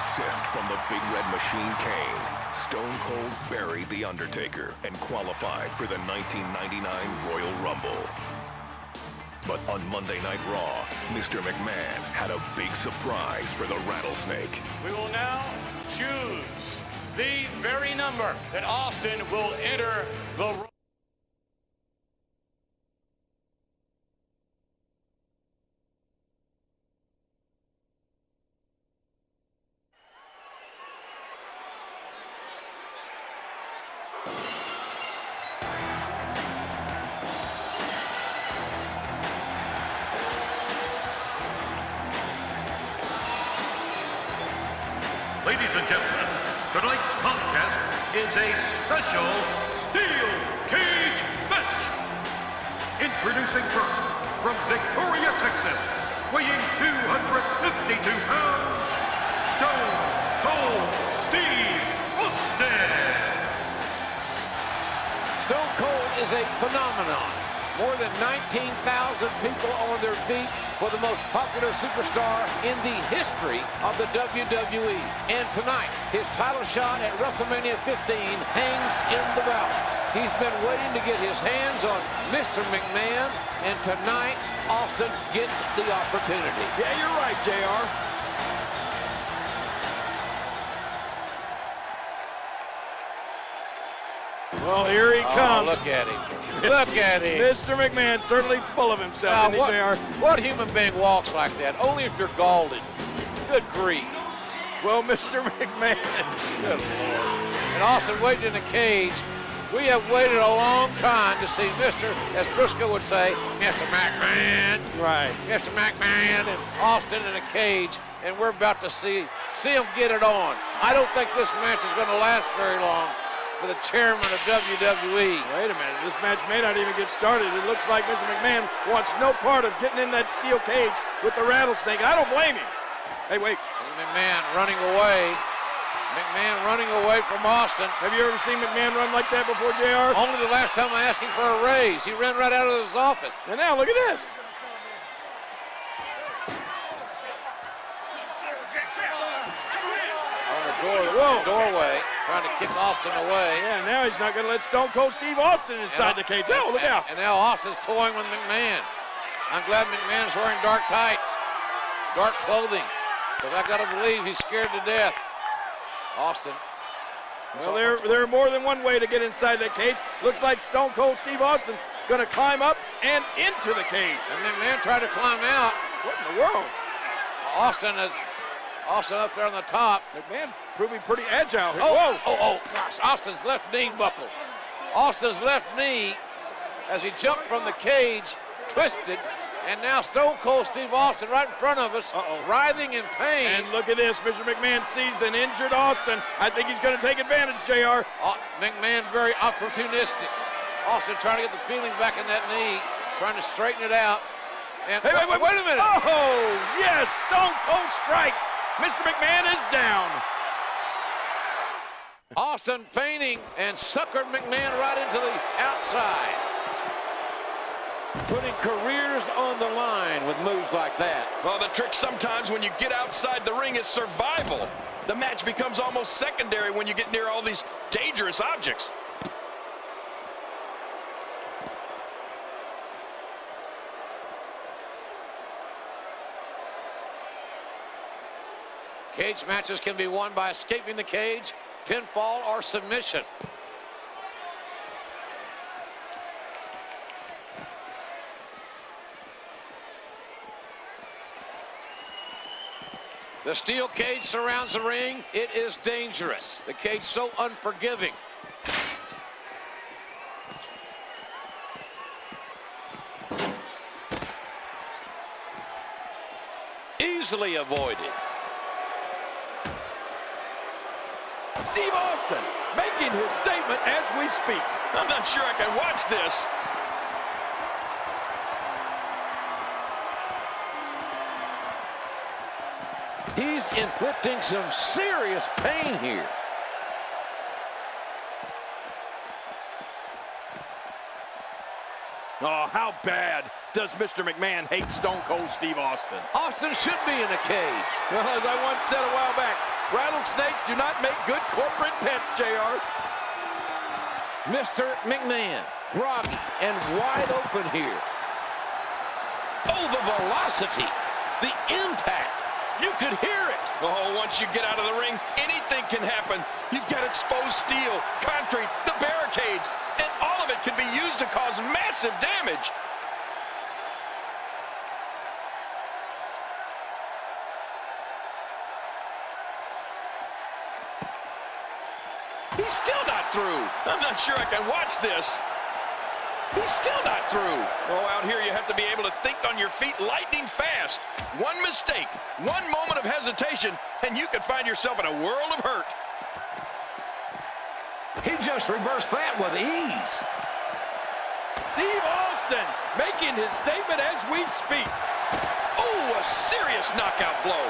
assist from the Big Red Machine Kane, Stone Cold buried The Undertaker and qualified for the 1999 Royal Rumble. But on Monday Night Raw, Mr. McMahon had a big surprise for the Rattlesnake. We will now choose the very number that Austin will enter the... Ladies and gentlemen, tonight's contest is a special steel cage match. Introducing first, from Victoria, Texas, weighing 252 pounds, Stone Cold Steve Austin. Stone Cold is a phenomenon. More than 19,000 people on their feet for the most popular superstar in the history of the WWE. And tonight, his title shot at WrestleMania 15 hangs in the balance. He's been waiting to get his hands on Mr. McMahon, and tonight, Austin gets the opportunity. Yeah, you're right, JR. Well, here he comes. Look at him. Look at him. Mr. McMahon certainly full of himself, isn't he, JR? What human being walks like that? Only if you're Galded. Good grief. Well, Mr. McMahon. Good Lord. And Austin waiting in the cage. We have waited a long time to see Mr., as Briscoe would say, Mr. McMahon. Right. Mr. McMahon and Austin in a cage, and we're about to see him get it on. I don't think this match is going to last very long for the chairman of WWE. Wait a minute, this match may not even get started. It looks like Mr. McMahon wants no part of getting in that steel cage with the Rattlesnake, and I don't blame him. Hey, wait. McMahon running away. McMahon running away from Austin. Have you ever seen McMahon run like that before, JR? Only the last time I asked him for a raise. He ran right out of his office. And now, look at this. Doorway, trying to kick Austin away. Yeah, now he's not going to let Stone Cold Steve Austin inside the cage. Oh, look out. And now Austin's toying with McMahon. I'm glad McMahon's wearing dark tights, dark clothing, because I got to believe he's scared to death. Austin. Well, there are more than one way to get inside that cage. Looks like Stone Cold Steve Austin's going to climb up and into the cage. And McMahon tried to climb out. What in the world? Austin up there on the top. McMahon proving pretty agile here. Oh, gosh, Austin's left knee buckled. Austin's left knee, as he jumped from the cage, twisted, and now Stone Cold Steve Austin right in front of us, writhing in pain. And look at this, Mr. McMahon sees an injured Austin. I think he's going to take advantage, JR. McMahon very opportunistic. Austin trying to get the feeling back in that knee, trying to straighten it out. And hey, wait a minute. Oh, yes, Stone Cold strikes. Mr. McMahon is down. Austin feigning and suckered McMahon right into the outside. Putting careers on the line with moves like that. Well, the trick sometimes when you get outside the ring is survival. The match becomes almost secondary when you get near all these dangerous objects. Cage matches can be won by escaping the cage, pinfall, or submission. The steel cage surrounds the ring. It is dangerous. The cage so unforgiving. Easily avoided. Steve Austin making his statement as we speak. I'm not sure I can watch this. He's inflicting some serious pain here. Oh, how bad does Mr. McMahon hate Stone Cold Steve Austin? Austin should be in a cage. Well, as I once said a while back, Rattlesnakes do not make good corporate pets, JR. Mr. McMahon, groggy and wide open here. Oh, the velocity, the impact. You could hear it. Oh, once you get out of the ring, anything can happen. You've got exposed steel, concrete, the barricades, and all of it can be used to cause massive damage. He's still not through. I'm not sure I can watch this. He's still not through. Oh, out here you have to be able to think on your feet lightning fast. One mistake, one moment of hesitation, and you could find yourself in a world of hurt. He just reversed that with ease. Steve Austin making his statement as we speak. Oh, a serious knockout blow.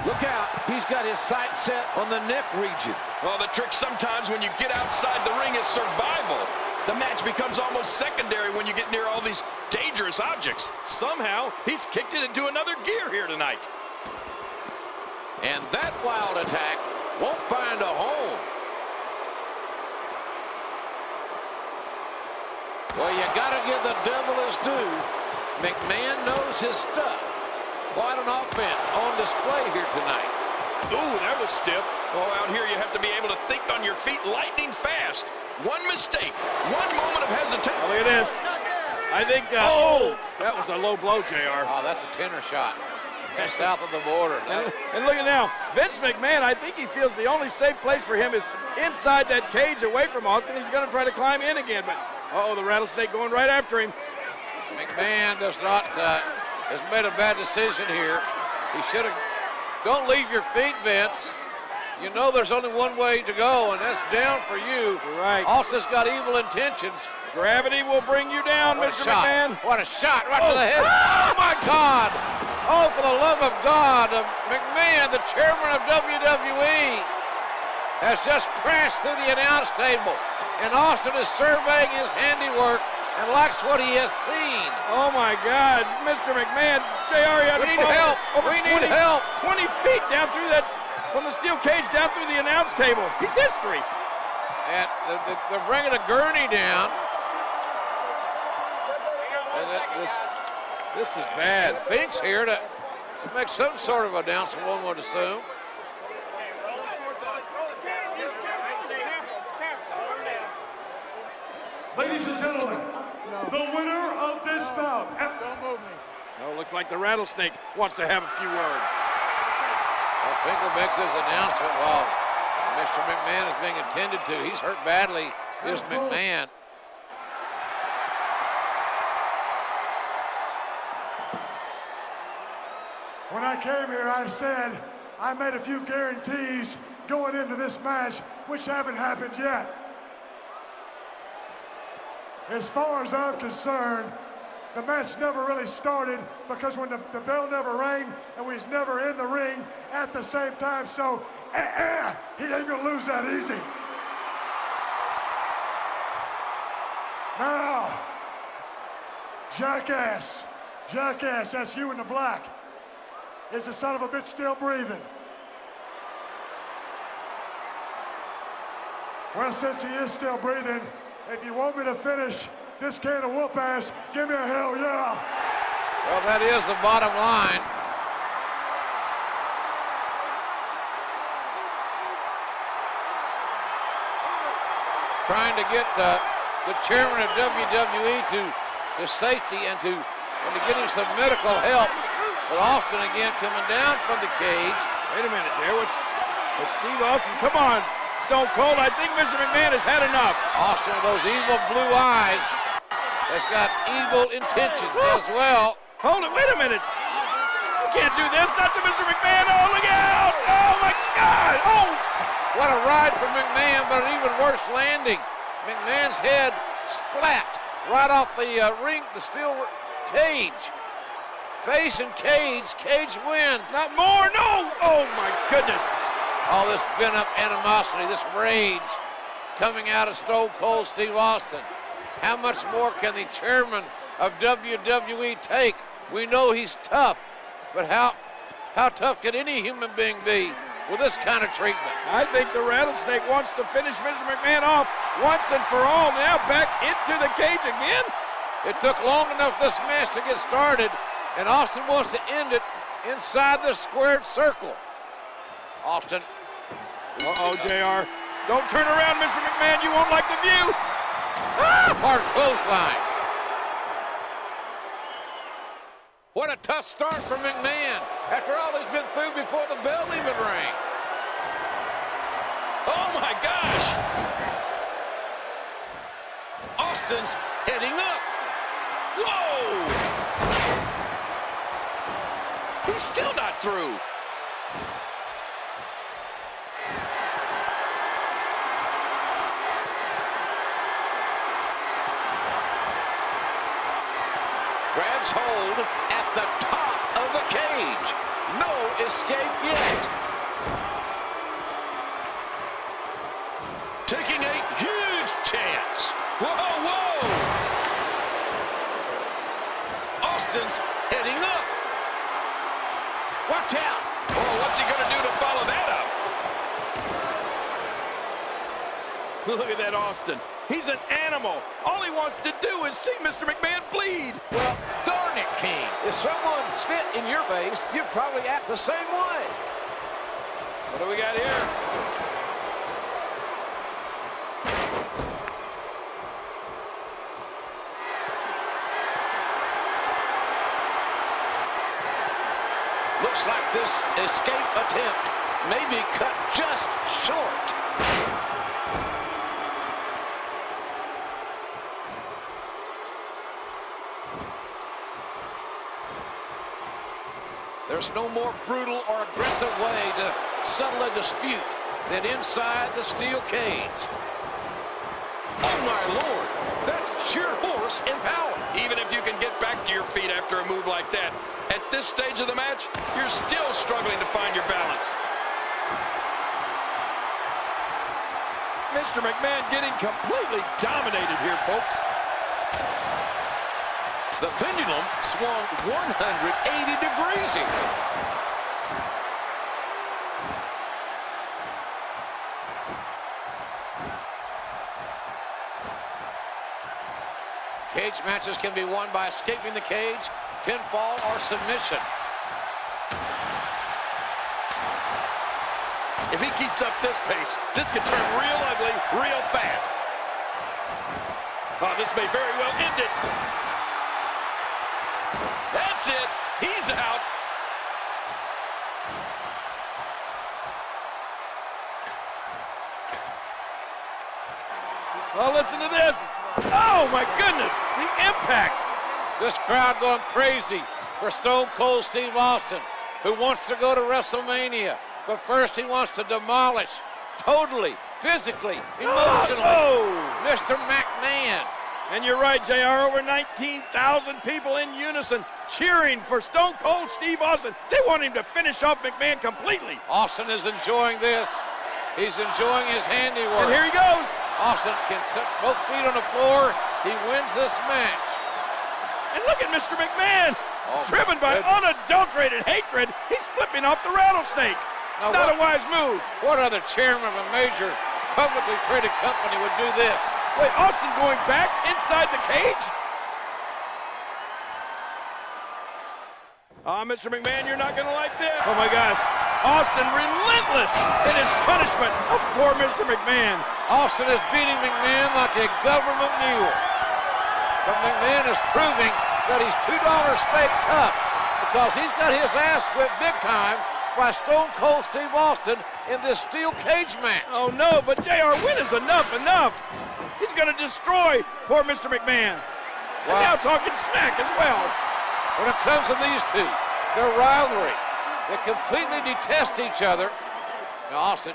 Look out, he's got his sights set on the neck region. Well, the trick sometimes when you get outside the ring is survival. The match becomes almost secondary when you get near all these dangerous objects. Somehow, he's kicked it into another gear here tonight. And that wild attack won't find a home. Well, you gotta give the devil his due. McMahon knows his stuff. Quite an offense on display here tonight. Ooh, that was stiff. Oh, out here you have to be able to think on your feet lightning fast. One mistake, one moment of hesitation. Oh, look at this. I think, that was a low blow, JR. Oh, that's a tenor shot. That's south of the border. And look at now, Vince McMahon, I think he feels the only safe place for him is inside that cage away from Austin. He's going to try to climb in again, but, the rattlesnake going right after him. McMahon does not, has made a bad decision here. He should have, don't leave your feet, Vince. You know there's only one way to go, and that's down for you. You're right. Austin's got evil intentions. Gravity will bring you down, Mr. McMahon. What a shot right to the head. Oh, my God. Oh, for the love of God. McMahon, the chairman of WWE, has just crashed through the announce table. And Austin is surveying his handiwork and likes what he has seen. Oh, my God. Mr. McMahon, JR, you had We to need fall help. over We 20, need help. 20 feet down through that, from the steel cage down through the announce table. He's history. And they're bringing a gurney down. And This is bad. Fink's here to make some sort of announcement, one would assume. Ladies and gentlemen, the winner of this bout. Don't move me. Oh, looks like the rattlesnake wants to have a few words. Well, Finkel makes his announcement while Mr. McMahon is being attended to. He's hurt badly, is McMahon. When I came here, I said I made a few guarantees going into this match, which haven't happened yet. As far as I'm concerned, the match never really started because when the bell never rang and we was never in the ring at the same time, so he ain't gonna lose that easy. Now, jackass, that's you in the black. Is the son of a bitch still breathing? Well, since he is still breathing, if you want me to finish this can of whoop ass, give me a hell yeah. Well, that is the bottom line. Trying to get the chairman of WWE to safety and to get him some medical help. But Austin again coming down from the cage. Wait a minute, Jerry. What's Steve Austin? Come on, Stone Cold. I think Mr. McMahon has had enough. Austin with those evil blue eyes has got evil intentions as well. Hold it. Wait a minute. You can't do this. Not to Mr. McMahon. Oh, look out. Oh, my God. Oh. What a ride for McMahon, but an even worse landing. McMahon's head splat right off the ring, the steel cage. Face and cage wins. Not more, no! Oh my goodness. All this pent-up animosity, this rage coming out of Stone Cold Steve Austin. How much more can the chairman of WWE take? We know he's tough. But how tough can any human being be with this kind of treatment? I think the Rattlesnake wants to finish Mr. McMahon off once and for all. Now back into the cage again. It took long enough this match to get started, and Austin wants to end it inside the squared circle. Austin. Uh-oh, JR. Don't turn around, Mr. McMahon. You won't like the view. Hard clothesline. What a tough start for McMahon after all he's been through before the bell even rang. Oh my gosh! Austin's heading up. Whoa! He's still not through. Grabs hold at the top of the cage. No escape yet. Taking a huge chance. Whoa, whoa! Austin's heading up. Watch out. Oh, what's he going to do to follow that up? Look at that Austin. He's an animal. All he wants to do is see Mr. McMahon bleed. Well, darn it, King. If someone spit in your face, you'd probably act the same way. What do we got here? Looks like this escape attempt may be cut just short. There's no more brutal or aggressive way to settle a dispute than inside the steel cage. Oh my Lord, that's sheer force and power. Even if you can get back to your feet after a move like that, at this stage of the match, you're still struggling to find your balance. Mr. McMahon getting completely dominated here, folks. The pendulum swung 180 degrees here. Cage matches can be won by escaping the cage, pinfall, or submission. If he keeps up this pace, this could turn real ugly real fast. Oh, this may very well end it. That's it. He's out. Oh, listen to this. Oh, my goodness. The impact. This crowd going crazy for Stone Cold Steve Austin, who wants to go to WrestleMania. But first he wants to demolish totally, physically, emotionally, Mr. McMahon. And you're right, JR, over 19,000 people in unison cheering for Stone Cold Steve Austin. They want him to finish off McMahon completely. Austin is enjoying this. He's enjoying his handiwork. And here he goes. Austin can set both feet on the floor. He wins this match. And look at Mr. McMahon. Driven by unadulterated hatred, he's flipping off the Rattlesnake. Now Not a wise move. What other chairman of a major publicly traded company would do this? Wait, Austin going back inside the cage? Mr. McMahon, you're not gonna like this. Oh my gosh, Austin relentless in his punishment of poor Mr. McMahon. Austin is beating McMahon like a government mule. But McMahon is proving that he's $2 steak tough because he's got his ass whipped big time by Stone Cold Steve Austin in this steel cage match. Oh no, but JR, when is enough? He's gonna destroy poor Mr. McMahon. And now talking smack as well. When it comes to these two, their rivalry, they completely detest each other. Now Austin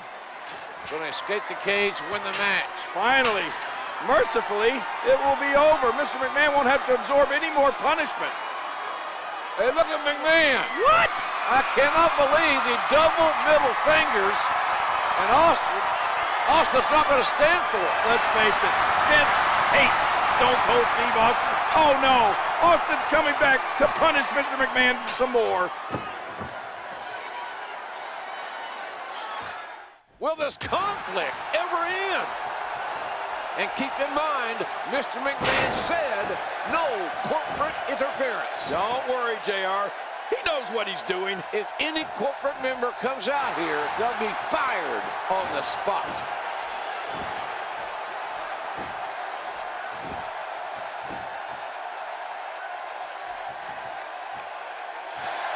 gonna escape the cage and win the match. Finally, mercifully, it will be over. Mr. McMahon won't have to absorb any more punishment. Hey, look at McMahon. What? I cannot believe the double middle fingers, and Austin's not going to stand for it. Let's face it, Vince hates Stone Cold Steve Austin. Oh no, Austin's coming back to punish Mr. McMahon some more. Will this conflict ever end? And keep in mind, Mr. McMahon said no corporate interference. Don't worry, JR. He knows what he's doing. If any corporate member comes out here, they'll be fired on the spot.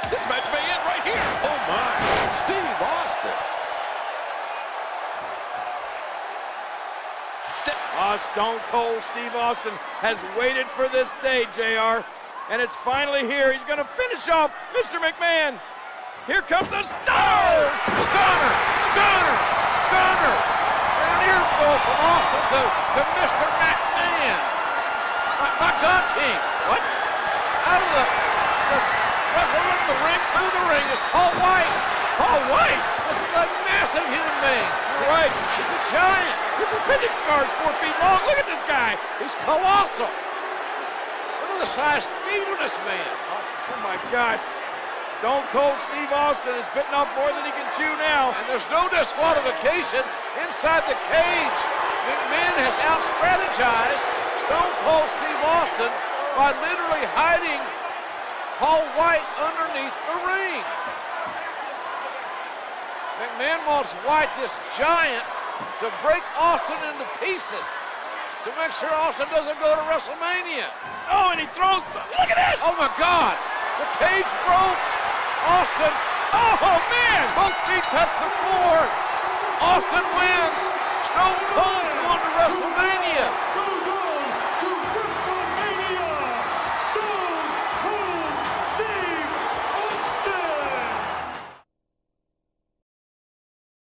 This match may end right here. Oh my, Steve Austin. Stone Cold Steve Austin has waited for this day, JR. And it's finally here. He's going to finish off Mr. McMahon. Here comes the stunner! Stunner! Stunner! Stunner! And an earful from Austin to Mr. McMahon. My God, team. What? Out of the wrestler in the ring, through the ring is Paul White. Paul White? This is a massive human being. Right. He's a giant. His appendix scar is 4 feet long. Look at this guy. He's colossal. Look at the size feet of this man. Oh my gosh. Stone Cold Steve Austin is bitten off more than he can chew now. And there's no disqualification inside the cage. McMahon has out-strategized Stone Cold Steve Austin by literally hiding Paul White underneath the ring. McMahon wants White, this giant, to break Austin into pieces to make sure Austin doesn't go to WrestleMania. Oh, and he throws, look at this! Oh my God, the cage broke. Austin, Oh man! both feet touch the floor. Austin wins. Stone Cold's going to WrestleMania.